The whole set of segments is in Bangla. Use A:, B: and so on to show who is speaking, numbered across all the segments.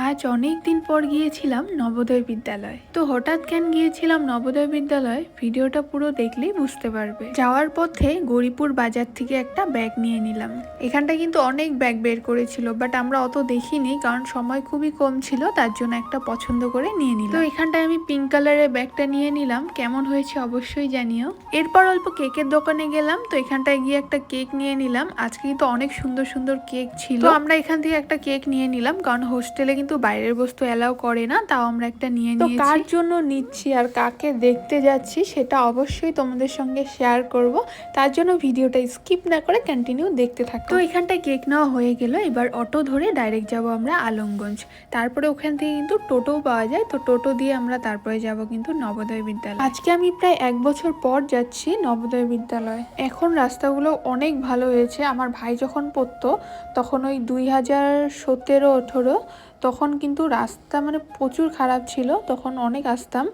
A: আজ অনেক দিন পর গিয়েছিলাম নবোদয় বিদ্যালয়। তো হঠাৎ কেন গিয়েছিলাম নবোদয় বিদ্যালয়, ভিডিওটা পুরো দেখলেই বুঝতে পারবে। যাওয়ার পথে গৌরীপুর বাজার থেকে একটা ব্যাগ নিয়ে নিলাম। এখানটা কিন্তু অনেক ব্যাগ বের করেছিল, বাট আমরা অত দেখিনি কারণ সময় খুবই কম ছিল, তার জন্য একটা পছন্দ করে নিয়ে নিলাম। তো এখানটায় আমি পিঙ্ক কালারের ব্যাগটা নিয়ে নিলাম। কেমন হয়েছে অবশ্যই জানিও। এরপর অল্প কেকের দোকানে গেলাম। তো এখানটায় গিয়ে একটা কেক নিয়ে নিলাম। আজকে কিন্তু অনেক সুন্দর সুন্দর কেক ছিল। তো আমরা এখান থেকে একটা কেক নিয়ে নিলাম, কারণ হোস্টেলে কিন্তু বাইরের বস্তু এলাও করে না, তাও আমরা একটা নিয়ে নিয়েছি। কার জন্য নিচ্ছি আর কাকে দেখতে যাচ্ছি সেটা অবশ্যই তোমাদের সঙ্গে শেয়ার করব, তার জন্য ভিডিওটা স্কিপ না করে কন্টিনিউ দেখতে থাকো। তো এখানটায় কেক নেওয়া হয়ে গেল। এবার অটো ধরে ডাইরেক্ট যাব আমরা আলমগঞ্জ। তারপরে ওখান থেকে কিন্তু টোটোও পাওয়া যায়, তো টোটো দিয়ে আমরা তারপরে যাব কিন্তু নবোদয় বিদ্যালয়। আজকে আমি প্রায় 1 বছর পর যাচ্ছি নবোদয় বিদ্যালয়। এখন রাস্তাগুলো অনেক ভালো হয়েছে। আমার ভাই যখন পড়তো তখন ওই 2017-18 তখন কিন্তু রাস্তা মানে প্রচুর খারাপ ছিল, তখন অনেক আসতাম।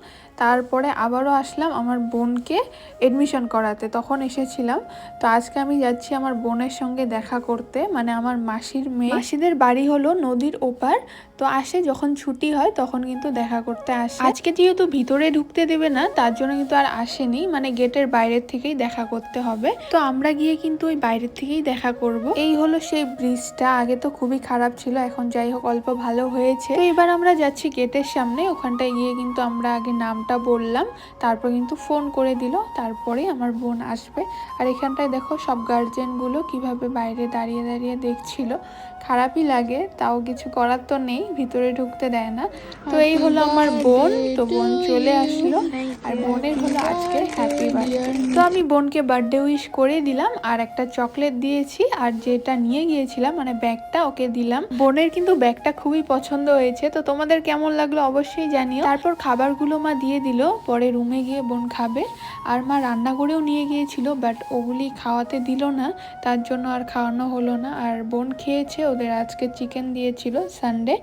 A: তারপরে আবারও আসলাম আমার বোনকে এডমিশন করাতে, তখন এসেছিলাম। তো আজকে আমি যাচ্ছি আমার বোনের সঙ্গে দেখা করতে, মানে আমার মাসির মেয়ে। মাসিদের বাড়ি হলো নদীর ওপার, তো আসে যখন ছুটি হয় তখন কিন্তু দেখা করতে আসে। আজকে যেহেতু ভিতরে ঢুকতে দেবে না, তার জন্য কিন্তু আর আসেনি, মানে গেটের বাইরের থেকেই দেখা করতে হবে। তো আমরা গিয়ে কিন্তু ওই বাইরের থেকেই দেখা করব। এই হলো সেই ব্রিজটা, আগে তো খুবই খারাপ ছিল, এখন যাই হোক অল্প ভালো হয়েছে। তো এবার আমরা যাচ্ছি গেটের সামনে। ওখানটায় গিয়ে কিন্তু আমরা আগে নামটা বললাম, তারপর কিন্তু ফোন করে দিল, তারপরে আমার বোন আসবে। আর এখানটায় দেখো সব গার্জেনগুলো কিভাবে বাইরে দাঁড়িয়ে দাঁড়িয়ে দেখছিল। খারাপই লাগে, তাও কিছু করার তো নেই, ভিতরে ঢুকতে দেয় না। তো এই হলো আমার বোন। তো বোন চলে আসলো, আর বোনের হলো আজকে হ্যাপি বার্থডে। তো আমি বোনকে বার্থডে উইশ করে দিলাম, আর একটা চকলেট দিয়েছি, আর যেটা নিয়ে গিয়েছিলাম মানে ব্যাগটা ওকে দিলাম। বোনের কিন্তু ব্যাগটা খুবই পছন্দ হয়েছে। তো তোমাদের কেমন লাগলো অবশ্যই জানিও। তারপর খাবারগুলো মা দিয়ে দিল, পরে রুমে গিয়ে বোন খাবে। আর মা রান্না করেও নিয়ে গিয়েছিল, বাট ওগুলি খাওয়াতে দিল না, তার জন্য আর খাওয়ানো হলো না। আর বোন খেয়েছে, ওদের আজকে চিকেন দিয়েছিল সানডে,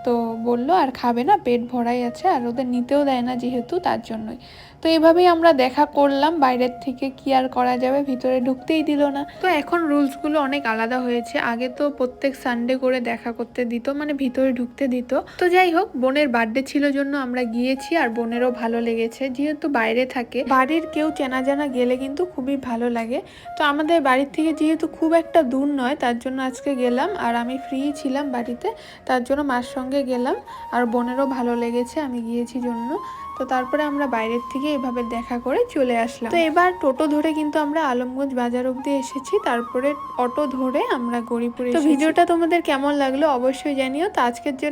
A: তো বললো আর খাবে না, পেট ভরাই আছে, আর ওদের নিতেও দেয় না যেহেতু, তার জন্যই। তো এভাবেই আমরা দেখা করলাম বাইরের থেকে, কি আর করা যাবে, ভিতরে ঢুকতেই দিল না। তো এখন রুলসগুলো অনেক আলাদা হয়েছে। আগে তো প্রত্যেক সানডে করে দেখা করতে দিত, মানে ভিতরে ঢুকতে দিত। তো যাই হোক, বোনের বার্থডে ছিল জন্য আমরা গিয়েছি, আর বোনেরও ভালো লেগেছে, যেহেতু বাইরে থাকে, বাড়ির কেউ চেনা জানা গেলে কিন্তু খুবই ভালো লাগে। তো আমাদের বাড়ির থেকে যেহেতু খুব একটা দূর নয়, তার জন্য আজকে গেলাম, আর আমি ফ্রি ছিলাম বাড়িতে, তার জন্য মার সঙ্গে গেলাম। আর বোনেরও ভালো লেগেছে আমি গিয়েছি জন্য। তো তারপরে আমরা বাইরের থেকে এভাবে দেখা করে চলে আসলাম। তো এবার টোটো ধরে কিন্তু আমরা আলমগঞ্জ বাজার অব্দি এসেছি, তারপরে অটো ধরে আমরা গৌরীপুরে। তো ভিডিওটা তোমাদের কেমন লাগলো অবশ্যই জানিও। তো আজকের জন্য